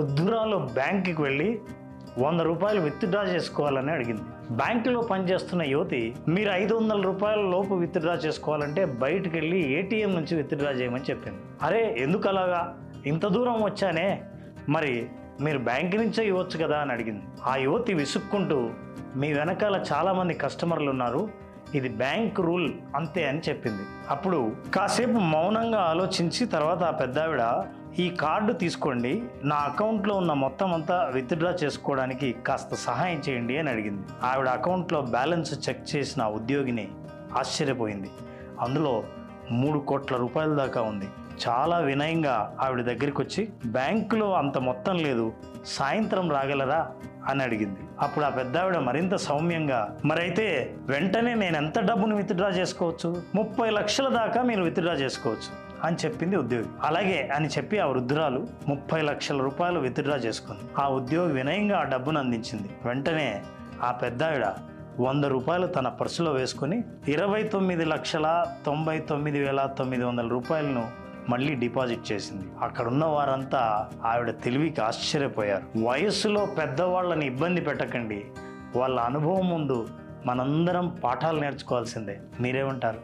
వృద్ధురాలు బ్యాంకుకి వెళ్ళి 100 రూపాయలు విత్డ్రా చేసుకోవాలని అడిగింది. బ్యాంకులో పనిచేస్తున్న యువతి, మీరు 500 రూపాయల లోపు విత్డ్రా చేసుకోవాలంటే బయటికి వెళ్ళి ఏటీఎం నుంచి విత్డ్రా చేయమని చెప్పింది. అరే ఎందుకు అలాగా, ఇంత దూరం వచ్చానే, మరి మీరు బ్యాంకు నుంచే ఇవ్వచ్చు కదా అని అడిగింది. ఆ యువతి విసుక్కుంటూ, మీ వెనకాల చాలామంది కస్టమర్లు ఉన్నారు, ఇది బ్యాంక్ రూల్ అంతే అని చెప్పింది. అప్పుడు కాసేపు మౌనంగా ఆలోచించి తర్వాత ఆ పెద్దావిడ, ఈ కార్డు తీసుకోండి, నా అకౌంట్లో ఉన్న మొత్తం అంతా విత్డ్రా చేసుకోవడానికి కాస్త సహాయం చేయండి అని అడిగింది. ఆవిడ అకౌంట్లో బ్యాలెన్స్ చెక్ చేసిన ఉద్యోగిని ఆశ్చర్యపోయింది. అందులో 3 కోట్ల రూపాయల దాకా ఉంది. చాలా వినయంగా ఆవిడ దగ్గరికి వచ్చి, బ్యాంకులో అంత మొత్తం లేదు, సాయంత్రం రాగలరా అని అడిగింది. అప్పుడు ఆ పెద్దావిడ మరింత సౌమ్యంగా, మరైతే వెంటనే నేను ఎంత డబ్బును విత్డ్రా చేసుకోవచ్చు, 30 లక్షల దాకా మీరు విత్డ్రా చేసుకోవచ్చు అని చెప్పింది ఉద్యోగి. అలాగే అని చెప్పి ఆ వృద్ధురాలు 30 లక్షల రూపాయలు విత్డ్రా చేసుకుంది. ఆ ఉద్యోగి వినయంగా ఆ డబ్బును అందించింది. వెంటనే ఆ పెద్దావిడ 100 రూపాయలు తన పర్సులో వేసుకుని 29,99,900 రూపాయలను మళ్ళీ డిపాజిట్ చేసింది. అక్కడున్న వారంతా ఆవిడ తెలివికి ఆశ్చర్యపోయారు. వయస్సులో పెద్దవాళ్ళని ఇబ్బంది పెట్టకండి, వాళ్ళ అనుభవం ముందు మనందరం పాఠాలు నేర్చుకోవాల్సిందే. మీరేమంటారు?